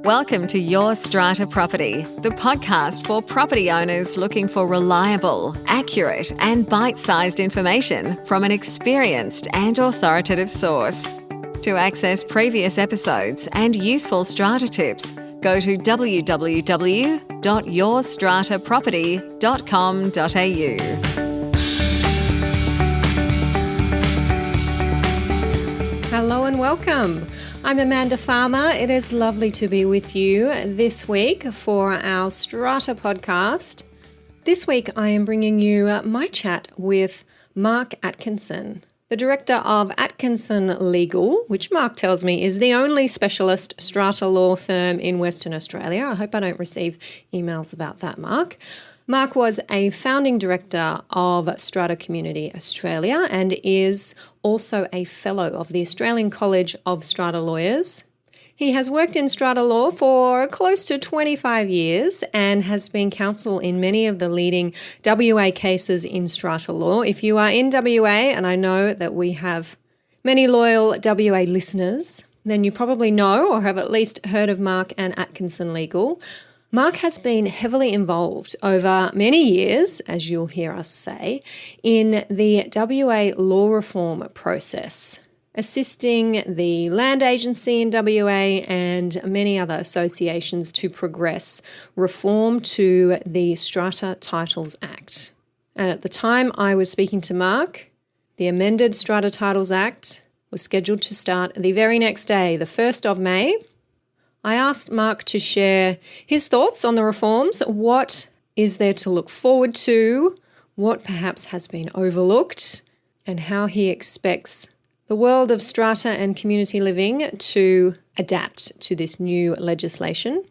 Welcome to Your Strata Property, the podcast for property owners looking for reliable, accurate, and bite-sized information from an experienced and authoritative source. To access previous episodes and useful strata tips, go to www.yourstrataproperty.com.au. Hello and welcome. I'm Amanda Farmer. It is lovely to be with you this week for our Strata podcast. This week I am bringing you my chat with Mark Atkinson, the director of Atkinson Legal, which Mark tells me is the only specialist strata law firm in Western Australia. I hope I don't receive emails about that, Mark. Mark was a founding director of Strata Community Australia and is also a fellow of the Australian College of Strata Lawyers. He has worked in strata law for close to 25 years and has been counsel in many of the leading WA cases in strata law. If you are in WA, and I know that we have many loyal WA listeners, then you probably know or have at least heard of Mark and Atkinson Legal. Mark has been heavily involved over many years, as you'll hear us say, in the WA law reform process, assisting the Land Agency in WA and many other associations to progress reform to the Strata Titles Act. And at the time I was speaking to Mark, the amended Strata Titles Act was scheduled to start the very next day, the 1st of May. I asked Mark to share his thoughts on the reforms. What is there to look forward to? What perhaps has been overlooked? And how he expects the world of strata and community living to adapt to this new legislation.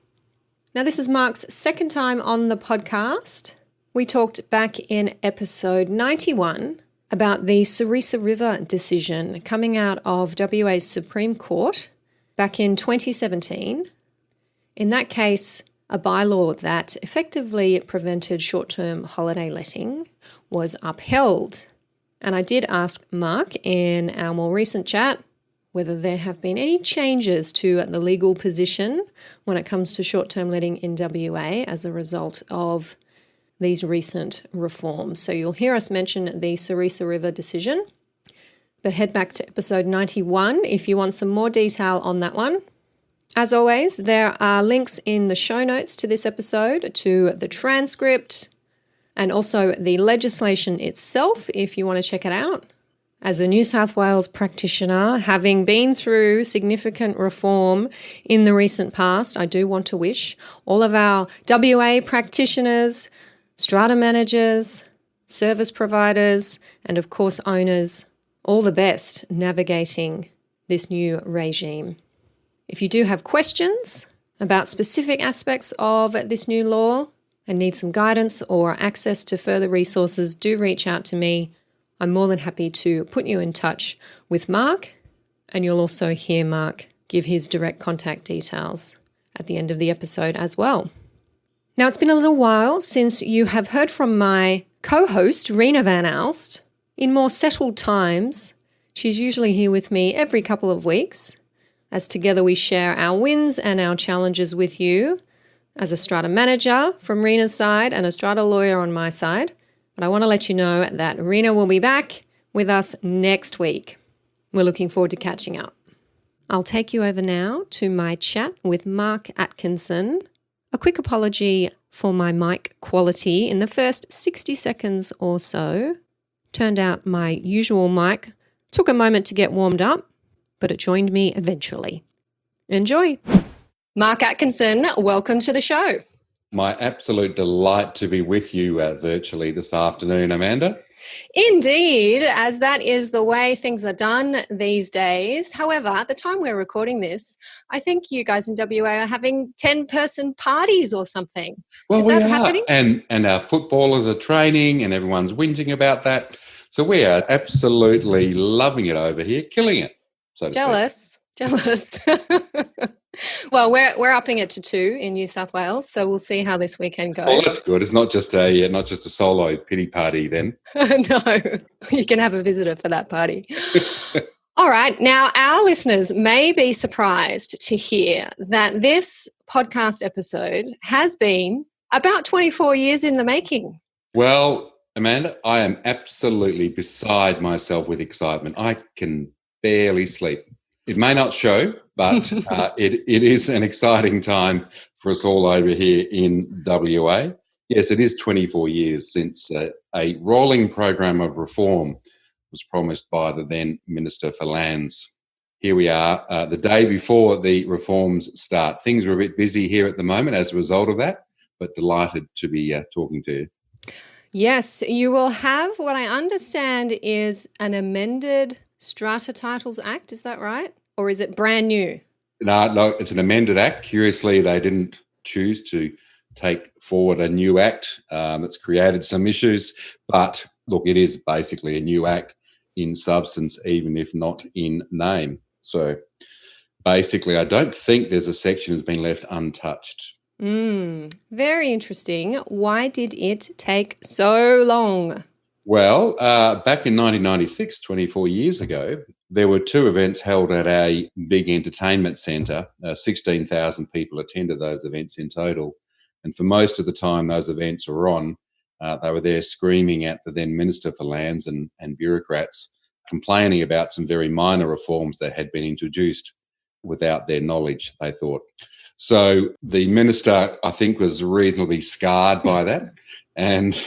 Now, this is Mark's second time on the podcast. We talked back in episode 91 about the Ceresa River decision coming out of WA's Supreme Court back in 2017. In that case, a bylaw that effectively prevented short-term holiday letting was upheld. And I did ask Mark in our more recent chat whether there have been any changes to the legal position when it comes to short-term letting in WA as a result of these recent reforms. So you'll hear us mention the Ceresa River decision. But head back to episode 91 if you want some more detail on that one. As always, there are links in the show notes to this episode to the transcript and also the legislation itself if you want to check it out. As a New South Wales practitioner, having been through significant reform in the recent past, I do want to wish all of our WA practitioners, strata managers, service providers, and of course owners all the best navigating this new regime. If you do have questions about specific aspects of this new law and need some guidance or access to further resources, do reach out to me. I'm more than happy to put you in touch with Mark, and you'll also hear Mark give his direct contact details at the end of the episode as well. Now, it's been a little while since you have heard from my co-host, Rena Van Alst. In more settled times, she's usually here with me every couple of weeks, as together we share our wins and our challenges with you as a strata manager from Rena's side and a strata lawyer on my side. But I want to let you know that Rena will be back with us next week. We're looking forward to catching up. I'll take you over now to my chat with Mark Atkinson. A quick apology for my mic quality in the first 60 seconds or so. Turned out my usual mic took a moment to get warmed up, but it joined me eventually. Enjoy. Mark Atkinson, welcome to the show. My absolute delight to be with you virtually this afternoon, Amanda. Indeed, as that is the way things are done these days. However, at the time we're recording this, I think you guys in WA are having 10-person parties or something. Well, is that happening? And our footballers are training and everyone's whinging about that. So we are absolutely loving it over here, killing it. So Jealous. Well, we're upping it to 2 in New South Wales, so we'll see how this weekend goes. Well, that's good. It's not just a solo pity party then. No, you can have a visitor for that party. All right. Now, our listeners may be surprised to hear that this podcast episode has been about 24 years in the making. Well, Amanda, I am absolutely beside myself with excitement. I can barely sleep. It may not show, but it is an exciting time for us all over here in WA. Yes, it is 24 years since a rolling program of reform was promised by the then Minister for Lands. Here we are, the day before the reforms start. Things are a bit busy here at the moment as a result of that, but delighted to be talking to you. Yes, you will have what I understand is an amended Strata Titles Act. Is that right? Or is it brand new? No, it's an amended act. Curiously, they didn't choose to take forward a new act that's created some issues. But look, it is basically a new act in substance, even if not in name. So basically, I don't think there's a section that's been left untouched. Very interesting. Why did it take so long? Well, back in 1996, 24 years ago, there were two events held at a big entertainment centre. 16,000 people attended those events in total. And for most of the time those events were on, they were there screaming at the then Minister for Lands and bureaucrats, complaining about some very minor reforms that had been introduced without their knowledge, they thought. So the minister, I think, was reasonably scarred by that. And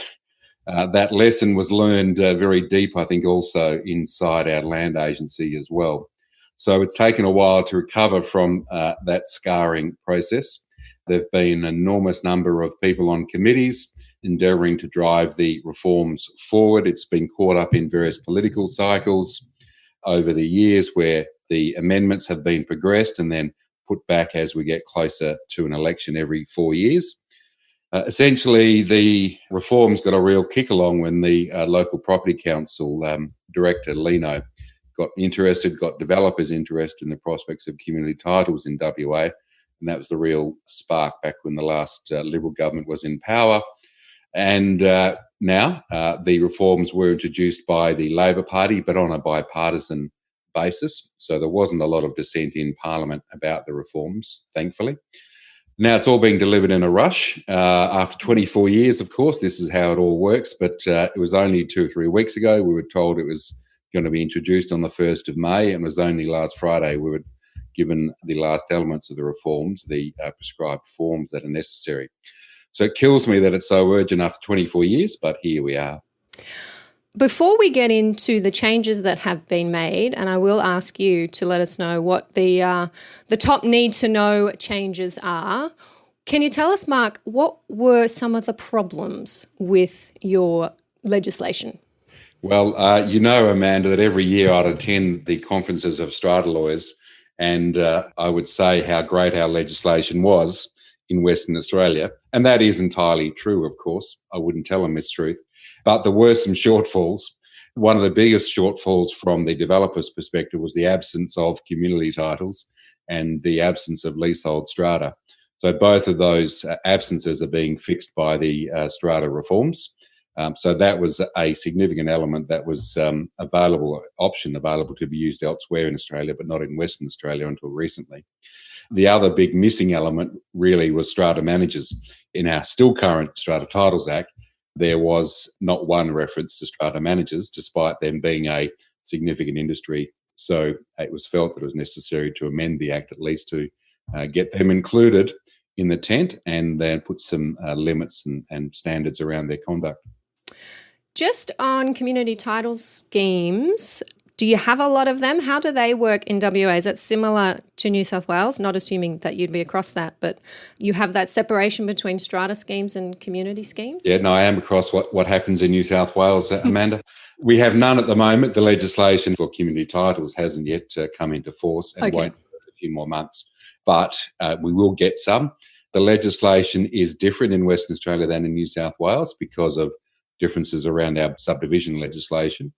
that lesson was learned very deep, I think, also inside our land agency as well. So it's taken a while to recover from that scarring process. There have been an enormous number of people on committees endeavouring to drive the reforms forward. It's been caught up in various political cycles over the years where the amendments have been progressed and then put back as we get closer to an election every 4 years. Essentially, the reforms got a real kick along when the local property council director, Lino, got developers interested in the prospects of community titles in WA. And that was the real spark back when the last Liberal government was in power. And now the reforms were introduced by the Labor Party, but on a bipartisan basis. So there wasn't a lot of dissent in Parliament about the reforms, thankfully. Now it's all being delivered in a rush. After 24 years, of course, this is how it all works. But it was only 2 or 3 weeks ago we were told it was going to be introduced on the 1st of May. And it was only last Friday we were given the last elements of the reforms, the prescribed forms that are necessary. So it kills me that it's so urgent after 24 years, but here we are. Before we get into the changes that have been made, and I will ask you to let us know what the top need-to-know changes are, can you tell us, Mark, what were some of the problems with your legislation? Well, you know, Amanda, that every year I'd attend the conferences of strata lawyers, and I would say how great our legislation was in Western Australia. And that is entirely true, of course. I wouldn't tell a mistruth. But there were some shortfalls. One of the biggest shortfalls from the developer's perspective was the absence of community titles and the absence of leasehold strata. So both of those absences are being fixed by the strata reforms. So that was a significant element that was available to be used elsewhere in Australia, but not in Western Australia until recently. The other big missing element really was strata managers. In our still current Strata Titles Act, there was not one reference to strata managers, despite them being a significant industry. So it was felt that it was necessary to amend the Act at least to get them included in the tent and then put some limits and standards around their conduct. Just on community title schemes, do you have a lot of them? How do they work in WA? Is it similar to New South Wales? Not assuming that you'd be across that, but you have that separation between strata schemes and community schemes? Yeah, no, I am across what happens in New South Wales, Amanda. We have none at the moment. The legislation for community titles hasn't yet come into force and won't for a few more months, but we will get some. The legislation is different in Western Australia than in New South Wales because of differences around our subdivision legislation.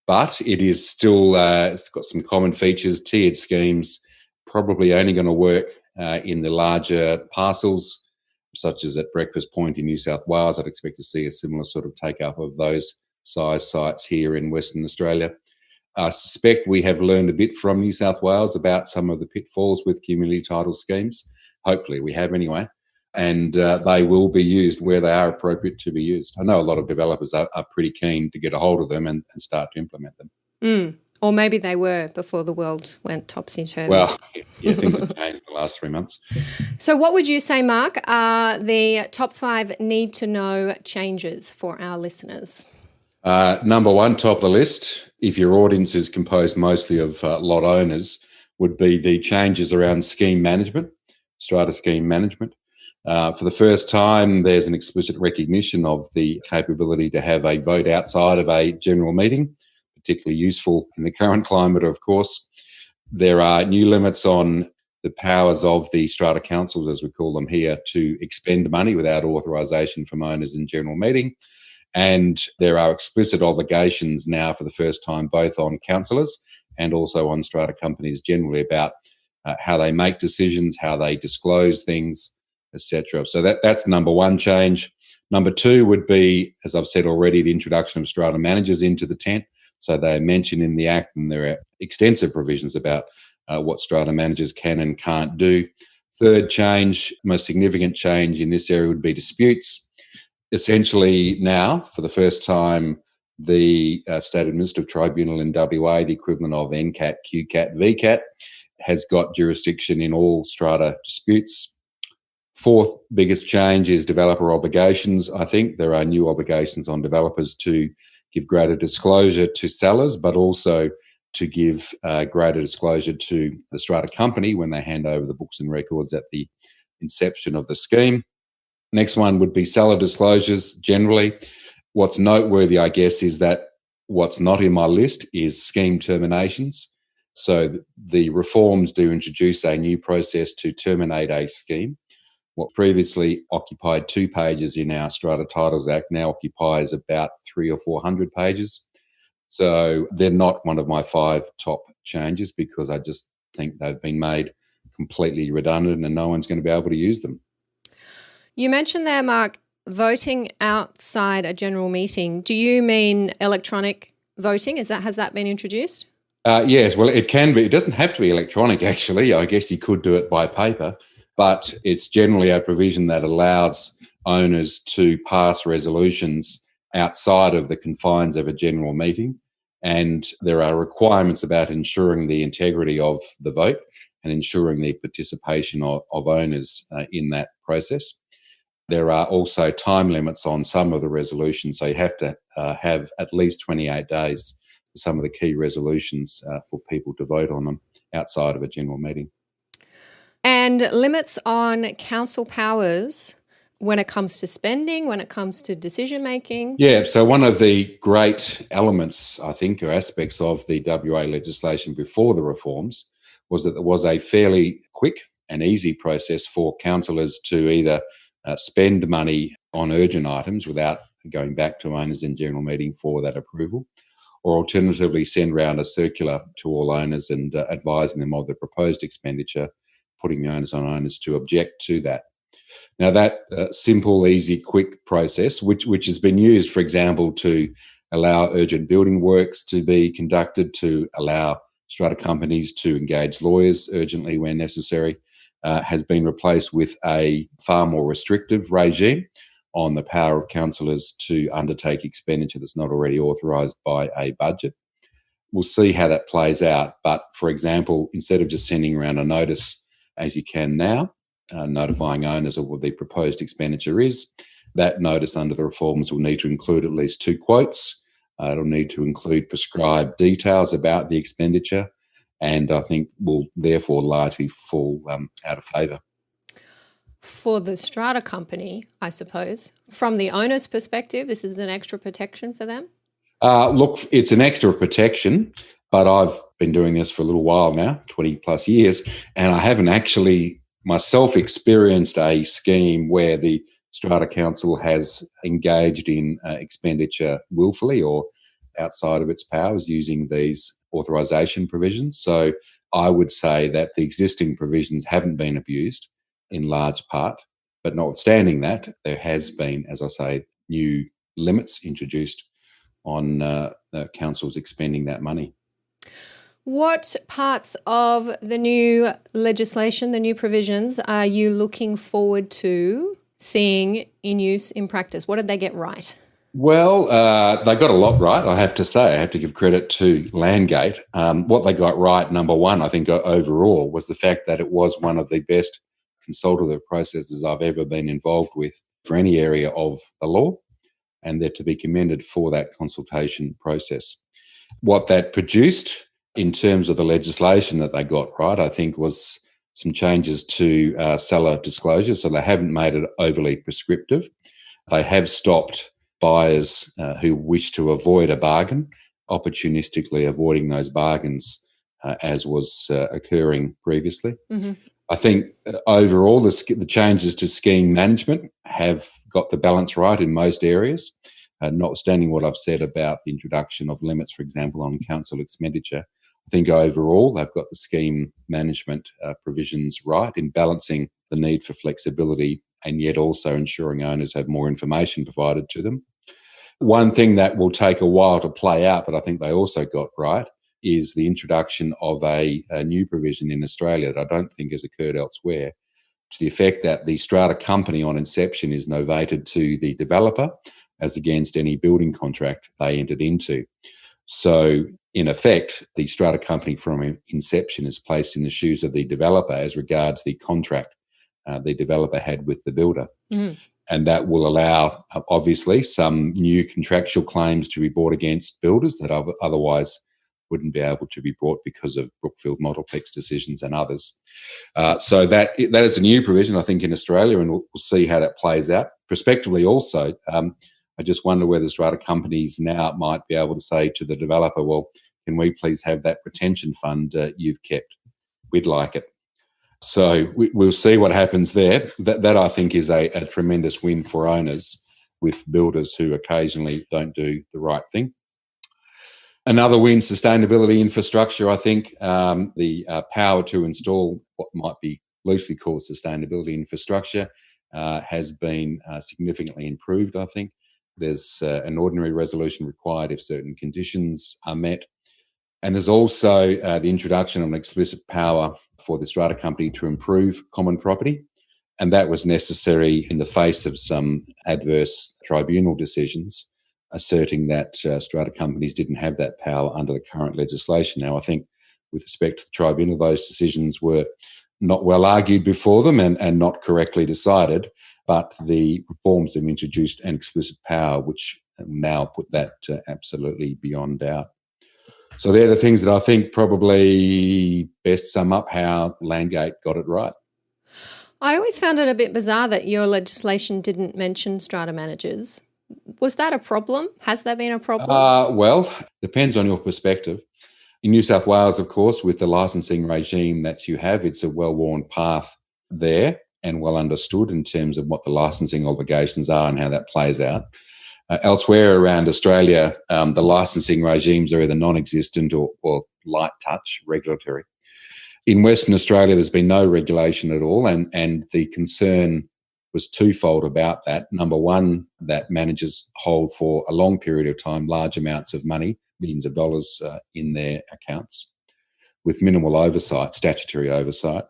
But it is still, it's got some common features. Tiered schemes probably only going to work in the larger parcels, such as at Breakfast Point in New South Wales. I'd expect to see a similar sort of take-up of those size sites here in Western Australia. I suspect we have learned a bit from New South Wales about some of the pitfalls with community title schemes. Hopefully we have anyway. And they will be used where they are appropriate to be used. I know a lot of developers are pretty keen to get a hold of them and start to implement them. Or maybe they were before the world went topsy-turvy. Well, yeah, things have changed the last 3 months. So what would you say, Mark, are the top 5 need-to-know changes for our listeners? Number one, top of the list, if your audience is composed mostly of lot owners, would be the changes around scheme management, strata scheme management. For the first time, there's an explicit recognition of the capability to have a vote outside of a general meeting, particularly useful in the current climate, of course. There are new limits on the powers of the strata councils, as we call them here, to expend money without authorisation from owners in general meeting. And there are explicit obligations now for the first time, both on councillors and also on strata companies generally, about how they make decisions, how they disclose things, etc. So that's number one change. Number two would be, as I've said already, the introduction of strata managers into the tent. So they're mentioned in the Act, and there are extensive provisions about what strata managers can and can't do. Third change, most significant change in this area would be disputes. Essentially now, for the first time, the State Administrative Tribunal in WA, the equivalent of NCAT, QCAT, VCAT, has got jurisdiction in all strata disputes. Fourth biggest change is developer obligations. I think there are new obligations on developers to give greater disclosure to sellers, but also to give greater disclosure to the strata company when they hand over the books and records at the inception of the scheme. Next one would be seller disclosures generally. What's noteworthy, I guess, is that what's not in my list is scheme terminations. So the reforms do introduce a new process to terminate a scheme. What previously occupied 2 pages in our Strata Titles Act now occupies about 300 or 400 pages. So they're not one of my 5 top changes because I just think they've been made completely redundant and no one's going to be able to use them. You mentioned there, Mark, voting outside a general meeting. Do you mean electronic voting? Has that been introduced? Yes, well, it can be. It doesn't have to be electronic, actually. I guess you could do it by paper, but it's generally a provision that allows owners to pass resolutions outside of the confines of a general meeting. And there are requirements about ensuring the integrity of the vote and ensuring the participation of owners in that process. There are also time limits on some of the resolutions, so you have to have at least 28 days for some of the key resolutions for people to vote on them outside of a general meeting. And limits on council powers when it comes to spending, when it comes to decision making? Yeah, so one of the great elements, I think, or aspects of the WA legislation before the reforms was that there was a fairly quick and easy process for councillors to either spend money on urgent items without going back to owners in general meeting for that approval, or alternatively send round a circular to all owners and advising them of the proposed expenditure, putting the onus on owners to object to that. Now that simple, easy, quick process, which has been used, for example, to allow urgent building works to be conducted, to allow strata companies to engage lawyers urgently when necessary, has been replaced with a far more restrictive regime on the power of councillors to undertake expenditure that's not already authorised by a budget. We'll see how that plays out. But, for example, instead of just sending around a notice, as you can now, notifying owners of what the proposed expenditure is, that notice under the reforms will need to include at least 2 quotes. It'll need to include prescribed details about the expenditure, and I think will therefore largely fall out of favour. For the strata company, I suppose, from the owner's perspective, this is an extra protection for them? Look, it's an extra protection, but I've been doing this for a little while now, 20 plus years, and I haven't actually myself experienced a scheme where the Strata Council has engaged in expenditure willfully or outside of its powers using these authorisation provisions. So I would say that the existing provisions haven't been abused in large part, but notwithstanding that, there has been, as I say, new limits introduced on councils expending that money. What parts of the new legislation, the new provisions, are you looking forward to seeing in use in practice? What did they get right? Well, they got a lot right, I have to say. I have to give credit to Landgate. What they got right, number one, I think overall, was the fact that it was one of the best consultative processes I've ever been involved with for any area of the law, and they're to be commended for that consultation process. What that produced in terms of the legislation that they got right, I think, was some changes to seller disclosure. So they haven't made it overly prescriptive. They have stopped buyers who wish to avoid a bargain, opportunistically avoiding those bargains as was occurring previously. Mm-hmm. I think overall the changes to scheme management have got the balance right in most areas, notwithstanding what I've said about the introduction of limits, for example, on council expenditure. I think overall they've got the scheme management provisions right in balancing the need for flexibility and yet also ensuring owners have more information provided to them. One thing that will take a while to play out, but I think they also got right, is the introduction of a new provision in Australia that I don't think has occurred elsewhere, to the effect that the strata company on inception is novated to the developer as against any building contract they entered into. So, in effect, the strata company from inception is placed in the shoes of the developer as regards the contract the developer had with the builder. Mm. And that will allow, obviously, some new contractual claims to be brought against builders that otherwise wouldn't be able to be brought because of Brookfield Multiplex decisions and others. So that is a new provision, I think, in Australia, and we'll see how that plays out. Prospectively also, I just wonder whether strata companies now might be able to say to the developer, well, can we please have that retention fund you've kept? We'd like it. So we'll see what happens there. That I think is a tremendous win for owners with builders who occasionally don't do the right thing. Another win, sustainability infrastructure. I think the power to install what might be loosely called sustainability infrastructure has been significantly improved, I think. There's an ordinary resolution required if certain conditions are met. And there's also the introduction of an explicit power for the strata company to improve common property. And that was necessary in the face of some adverse tribunal decisions asserting that strata companies didn't have that power under the current legislation. Now, I think with respect to the tribunal, those decisions were not well argued before them and not correctly decided, but the reforms have introduced an explicit power which now put that absolutely beyond doubt. So they're the things that I think probably best sum up how Landgate got it right. I always found it a bit bizarre that your legislation didn't mention strata managers. Was that a problem? Has that been a problem? Well, depends on your perspective. In New South Wales, of course, with the licensing regime that you have, it's a well-worn path there and well understood in terms of what the licensing obligations are and how that plays out. Elsewhere around Australia, the licensing regimes are either non-existent or light touch regulatory. In Western Australia, there's been no regulation at all, and the concern was twofold about that. Number one, that managers hold for a long period of time large amounts of money, millions of dollars in their accounts, with minimal oversight, statutory oversight.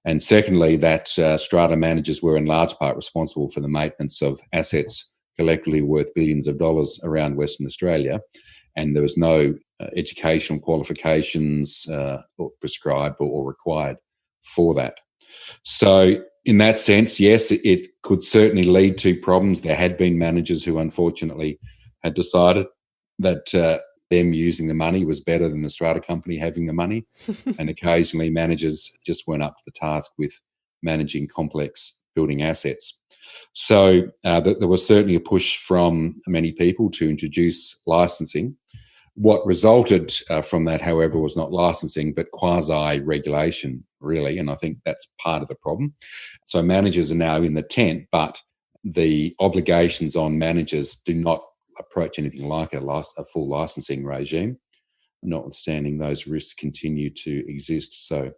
And secondly, that strata managers were in large part responsible for the maintenance of assets collectively worth billions of dollars around Western Australia, and there was no educational qualifications prescribed or required for that. So in that sense, yes, it could certainly lead to problems. There had been managers who unfortunately had decided that them using the money was better than the strata company having the money, and occasionally managers just weren't up to the task with managing complex building assets. So there was certainly a push from many people to introduce licensing. What resulted from that, however, was not licensing, but quasi-regulation, really, and I think that's part of the problem. So managers are now in the tent, but the obligations on managers do not approach anything like a full licensing regime, notwithstanding those risks continue to exist. So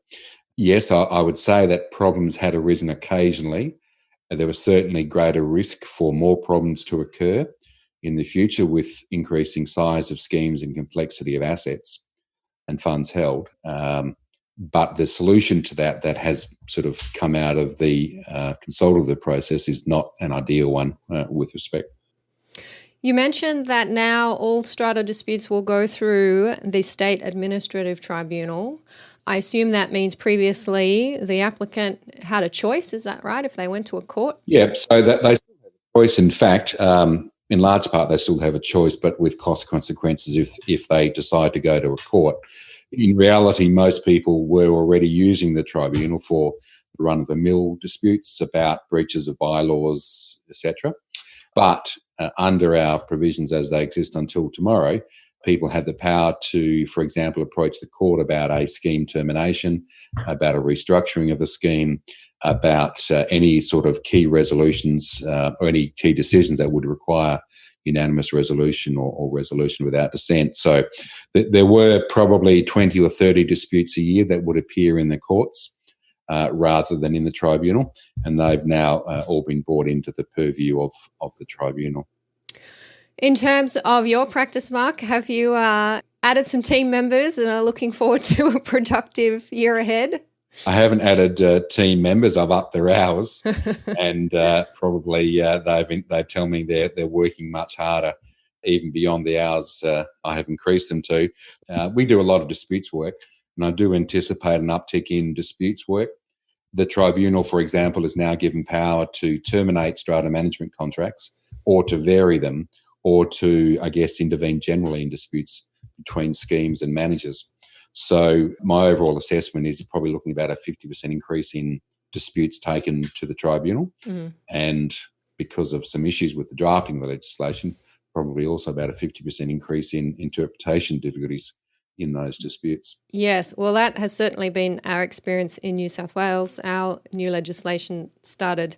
yes, I would say that problems had arisen occasionally. There was certainly greater risk for more problems to occur in the future with increasing size of schemes and complexity of assets. and funds held. But the solution to that has sort of come out of the consultative process is not an ideal one with respect. You mentioned that now all strata disputes will go through the State Administrative Tribunal. I assume that means previously the applicant had a choice, is that right, if they went to a court? Yeah, so that they still have a choice. In fact, in large part, they still have a choice, but with cost consequences if they decide to go to a court. In reality, most people were already using the tribunal for the run-of-the-mill disputes about breaches of bylaws, etc. But under our provisions as they exist until tomorrow, people have the power to, for example, approach the court about a scheme termination, about a restructuring of the scheme, about any sort of key resolutions or any key decisions that would require unanimous resolution or resolution without dissent. So there were probably 20 or 30 disputes a year that would appear in the courts rather than in the tribunal, and they've now all been brought into the purview of the tribunal. In terms of your practice, Mark, have you added some team members and are looking forward to a productive year ahead? I haven't added team members. I've upped their hours, and probably they tell me they're working much harder, even beyond the hours I have increased them to. We do a lot of disputes work, and I do anticipate an uptick in disputes work. The tribunal, for example, is now given power to terminate strata management contracts or to vary them or to, I guess, intervene generally in disputes between schemes and managers. So my overall assessment is you're probably looking about a 50% increase in disputes taken to the tribunal. Mm-hmm. And because of some issues with the drafting of the legislation, probably also about a 50% increase in interpretation difficulties in those disputes. Yes, well, that has certainly been our experience in New South Wales. Our new legislation started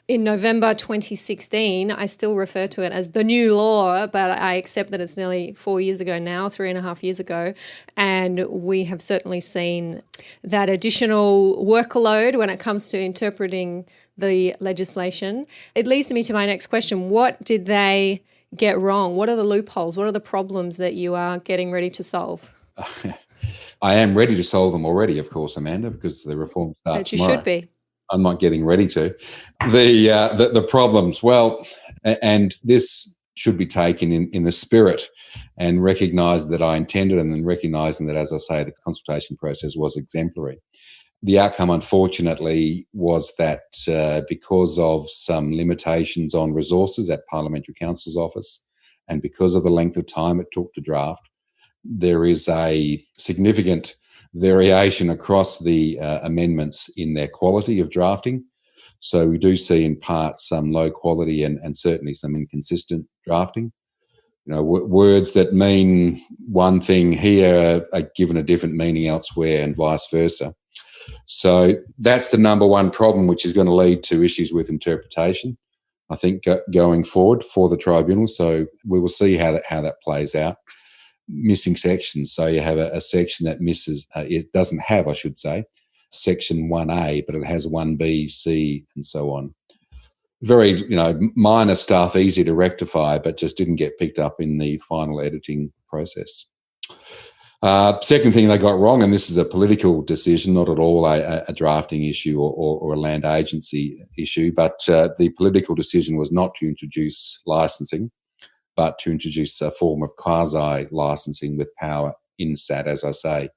in November 2016. I still refer to it as the new law, but I accept that it's nearly 4 years ago now, 3.5 years ago. And we have certainly seen that additional workload when it comes to interpreting the legislation. It leads me to my next question. What did they get wrong? What are the loopholes? What are the problems that you are getting ready to solve? I am ready to solve them already, of course, Amanda, because the reform starts tomorrow. You should be. I'm not getting ready to. The problems, well, and this should be taken in the spirit and recognised that I intended, and then recognising that, as I say, the consultation process was exemplary. The outcome, unfortunately, was that because of some limitations on resources at Parliamentary Counsel's office and because of the length of time it took to draft, there is a significant variation across the amendments in their quality of drafting. So we do see in part some low quality and certainly some inconsistent drafting. You know, words that mean one thing here are given a different meaning elsewhere and vice versa. So that's the number one problem, which is going to lead to issues with interpretation, I think, going forward for the tribunal. So we will see how that plays out. Missing sections. So you have a section that misses, it doesn't have, I should say, section 1A, but it has 1B, C, and so on. Very, minor stuff, easy to rectify, but just didn't get picked up in the final editing process. Second thing they got wrong, and this is a political decision, not at all a drafting issue or a land agency issue, but the political decision was not to introduce licensing, but to introduce a form of quasi-licensing with power in SAT, as I say,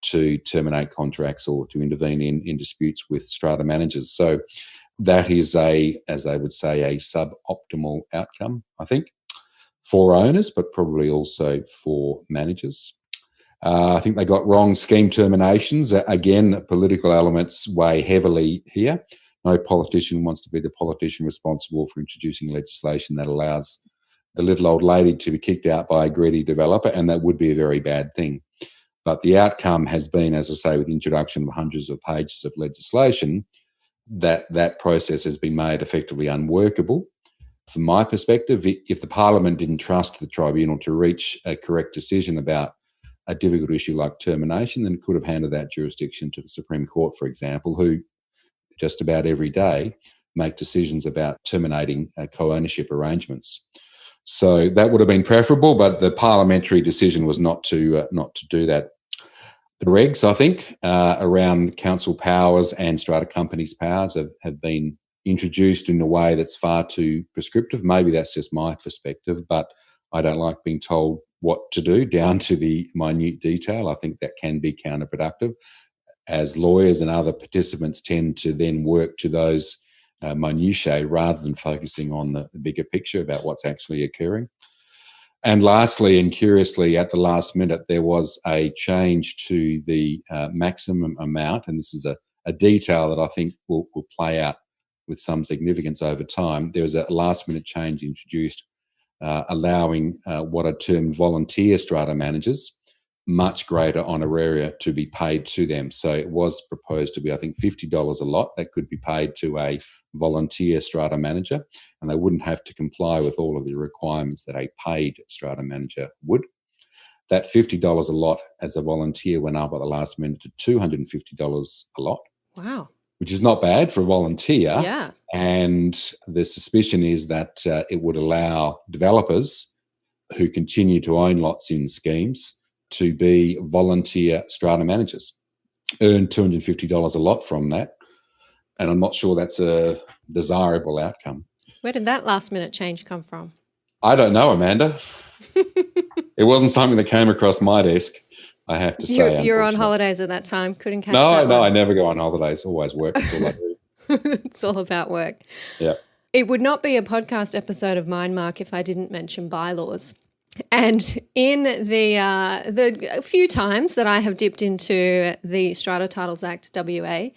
to terminate contracts or to intervene in disputes with strata managers. So that is as they would say, a suboptimal outcome, I think, for owners, but probably also for managers. I think they got wrong scheme terminations. Again, political elements weigh heavily here. No politician wants to be the politician responsible for introducing legislation that allows the little old lady to be kicked out by a greedy developer, and that would be a very bad thing. But the outcome has been, as I say, with the introduction of hundreds of pages of legislation, that process has been made effectively unworkable. From my perspective, if the Parliament didn't trust the tribunal to reach a correct decision about a difficult issue like termination, then it could have handed that jurisdiction to the Supreme Court, for example, who just about every day make decisions about terminating co-ownership arrangements. So that would have been preferable, but the parliamentary decision was not to do that. The regs, I think, around council powers and strata companies' powers have been introduced in a way that's far too prescriptive. Maybe that's just my perspective, but I don't like being told what to do down to the minute detail. I think that can be counterproductive, as lawyers and other participants tend to then work to those minutiae rather than focusing on the bigger picture about what's actually occurring. And lastly, and curiously, at the last minute, there was a change to the maximum amount, and this is a detail that I think will play out with some significance over time. There was a last-minute change introduced allowing what are termed volunteer strata managers much greater honoraria to be paid to them. So it was proposed to be, I think, $50 a lot that could be paid to a volunteer strata manager, and they wouldn't have to comply with all of the requirements that a paid strata manager would. That $50 a lot as a volunteer went up at the last minute to $250 a lot. Wow. Which is not bad for a volunteer. Yeah. And the suspicion is that it would allow developers who continue to own lots in schemes to be volunteer strata managers, earn $250 a lot from that. And I'm not sure that's a desirable outcome. Where did that last minute change come from? I don't know, Amanda. It wasn't something that came across my desk, I have to say. You're on holidays at that time. Couldn't catch that. No, I never go on holidays. Always work. That's all I do. It's all about work. Yeah. It would not be a podcast episode of mine, Mark, if I didn't mention bylaws. And in the few times that I have dipped into the Strata Titles Act WA,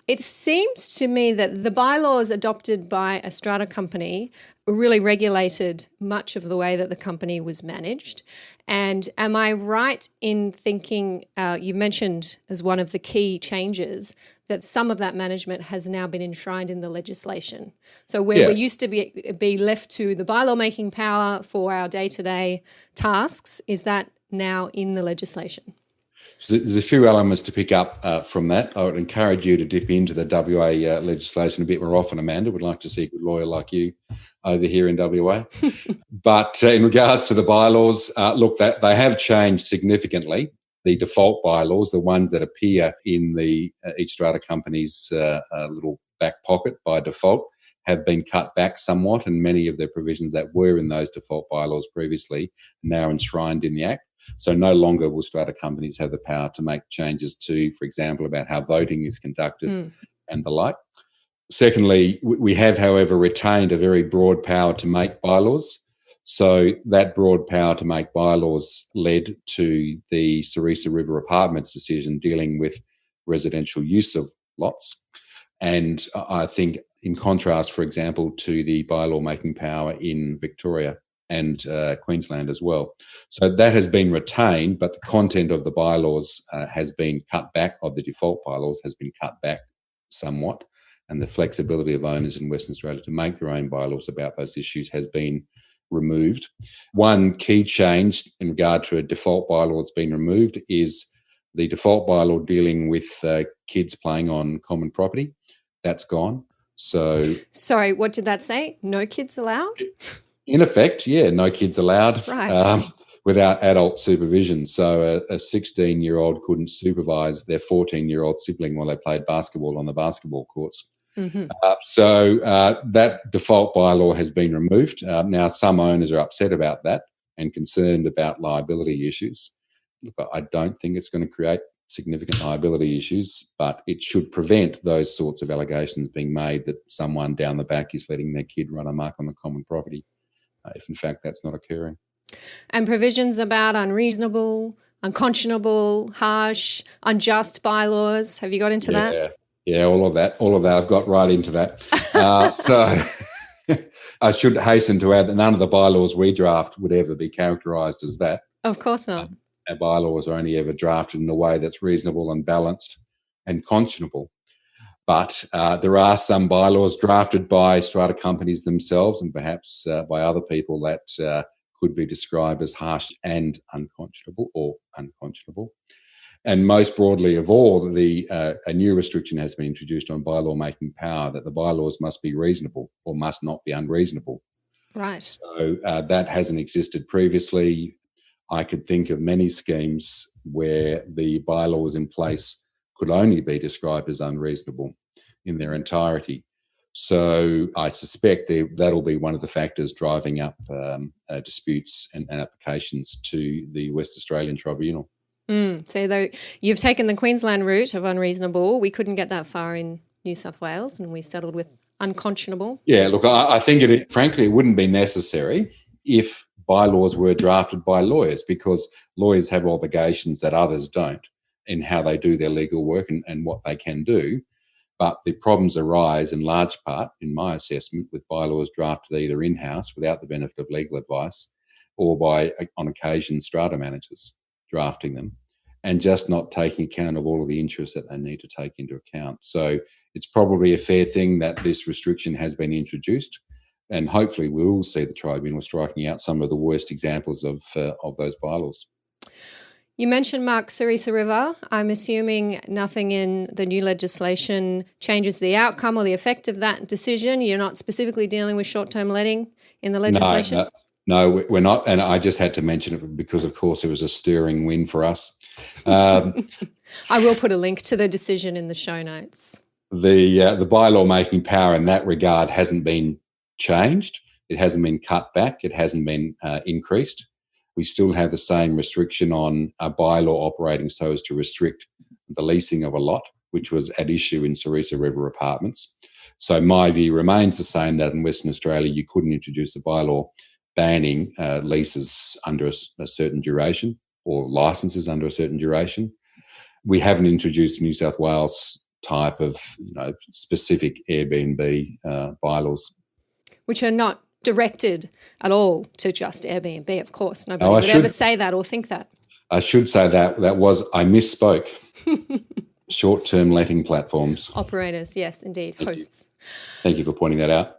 it seems to me that the bylaws adopted by a strata company really regulated much of the way that the company was managed. And am I right in thinking, you mentioned as one of the key changes, that some of that management has now been enshrined in the legislation? So where we used to be left to the bylaw making power for our day-to-day tasks, is that now in the legislation? So there's a few elements to pick up from that. I would encourage you to dip into the WA legislation a bit more often, Amanda. We'd like to see a good lawyer like you over here in WA. But in regards to the bylaws, look, they have changed significantly. The default bylaws, the ones that appear in the each strata company's little back pocket by default, have been cut back somewhat, and many of the provisions that were in those default bylaws previously are now enshrined in the Act. So no longer will strata companies have the power to make changes to, for example, about how voting is conducted and the like. Secondly, we have, however, retained a very broad power to make bylaws. So that broad power to make bylaws led to the Ceresa River Apartments decision dealing with residential use of lots. And I think in contrast, for example, to the bylaw making power in Victoria and Queensland as well. So that has been retained, but the content of the bylaws has been cut back, of the default bylaws has been cut back somewhat, and the flexibility of owners in Western Australia to make their own bylaws about those issues has been removed. One key change in regard to a default bylaw that's been removed is the default bylaw dealing with kids playing on common property. That's gone. So, sorry, what did that say? No kids allowed? In effect, yeah, no kids allowed, right. Without adult supervision. So a 16-year-old couldn't supervise their 14-year-old sibling while they played basketball on the basketball courts. Mm-hmm. So that default bylaw has been removed. Now, some owners are upset about that and concerned about liability issues. But I don't think it's going to create significant liability issues, but it should prevent those sorts of allegations being made that someone down the back is letting their kid run amok on the common property, if in fact that's not occurring. And provisions about unreasonable, unconscionable, harsh, unjust bylaws. Have you got into that? Yeah, all of that. I've got right into that. So I should hasten to add that none of the bylaws we draft would ever be characterised as that. Of course not. Our bylaws are only ever drafted in a way that's reasonable and balanced and conscionable. But there are some bylaws drafted by strata companies themselves and perhaps by other people that could be described as harsh and unconscionable or unconscionable. And most broadly of all, a new restriction has been introduced on bylaw making power, that the bylaws must be reasonable or must not be unreasonable. Right. So that hasn't existed previously. I could think of many schemes where the bylaws in place could only be described as unreasonable in their entirety. So I suspect that'll be one of the factors driving up disputes and applications to the West Australian Tribunal. So though you've taken the Queensland route of unreasonable, we couldn't get that far in New South Wales, and we settled with unconscionable. Yeah, look, I think frankly, it wouldn't be necessary if bylaws were drafted by lawyers, because lawyers have obligations that others don't in how they do their legal work and what they can do. But the problems arise in large part, in my assessment, with bylaws drafted either in-house without the benefit of legal advice or by, on occasion, strata managers drafting them and just not taking account of all of the interests that they need to take into account. So it's probably a fair thing that this restriction has been introduced, and hopefully we will see the tribunal striking out some of the worst examples of those bylaws. You mentioned, Mark, Ceresa River. I'm assuming nothing in the new legislation changes the outcome or the effect of that decision. You're not specifically dealing with short-term letting in the legislation? No, we're not. And I just had to mention it because, of course, it was a stirring win for us. I will put a link to the decision in the show notes. The bylaw making power in that regard hasn't been changed. It hasn't been cut back. It hasn't been increased. We still have the same restriction on a bylaw operating so as to restrict the leasing of a lot, which was at issue in Ceresa River apartments. So my view remains the same, that in Western Australia you couldn't introduce a bylaw banning leases under a certain duration or licenses under a certain duration. We haven't introduced New South Wales type of specific Airbnb bylaws, which are not directed at all to just Airbnb, of course. Nobody would ever say that or think that. I should say I misspoke. Short-term letting platforms. Operators, yes, indeed. Hosts. Thank you for pointing that out.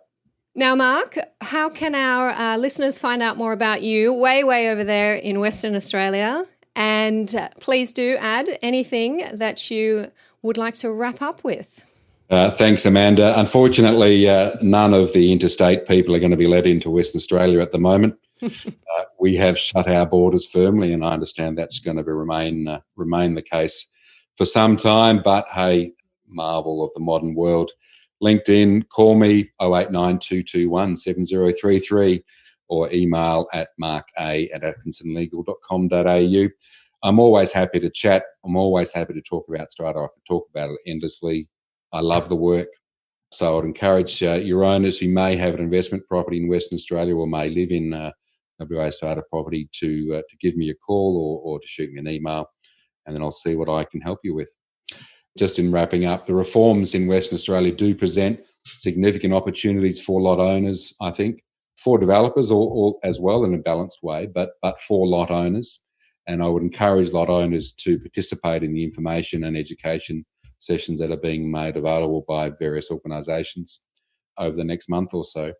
Now, Mark, how can our listeners find out more about you way over there in Western Australia? And please do add anything that you would like to wrap up with. Thanks, Amanda. Unfortunately, none of the interstate people are going to be let into Western Australia at the moment. We have shut our borders firmly, and I understand that's going to remain the case for some time. But hey, marvel of the modern world. LinkedIn, call me 089 221 7033 or email at marka@atkinsonlegal.com.au. I'm always happy to chat. I'm always happy to talk about strata. I could talk about it endlessly. I love the work. So I'd encourage your owners who may have an investment property in Western Australia or may live in WA Strata Property to give me a call or to shoot me an email, and then I'll see what I can help you with. Just in wrapping up, the reforms in Western Australia do present significant opportunities for lot owners, I think, for developers or as well in a balanced way, but for lot owners. And I would encourage lot owners to participate in the information and education sessions that are being made available by various organisations over the next month or so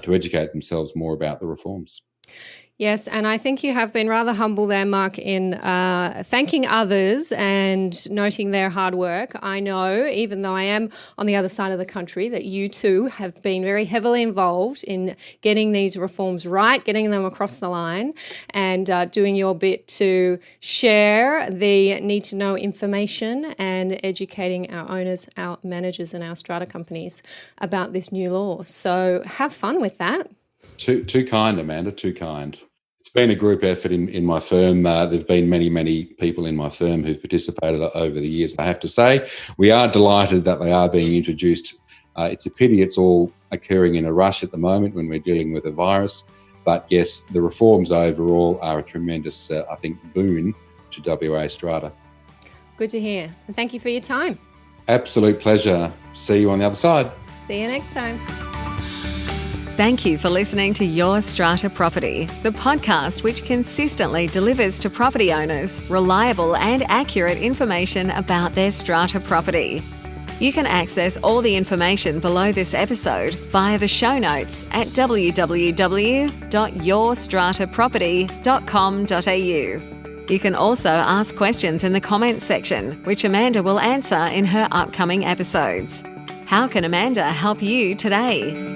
to educate themselves more about the reforms. Yes, and I think you have been rather humble there, Mark, in thanking others and noting their hard work. I know, even though I am on the other side of the country, that you too have been very heavily involved in getting these reforms right, getting them across the line, and doing your bit to share the need-to-know information and educating our owners, our managers and our strata companies about this new law. So have fun with that. Too kind, Amanda, too kind. It's been a group effort in my firm. There have been many people in my firm who've participated over the years. I have to say, we are delighted that they are being introduced. It's a pity it's all occurring in a rush at the moment when we're dealing with a virus. But yes, the reforms overall are a tremendous, I think, boon to WA Strata. Good to hear. And thank you for your time. Absolute pleasure. See you on the other side. See you next time. Thank you for listening to Your Strata Property, the podcast which consistently delivers to property owners reliable and accurate information about their strata property. You can access all the information below this episode via the show notes at www.yourstrataproperty.com.au. You can also ask questions in the comments section, which Amanda will answer in her upcoming episodes. How can Amanda help you today?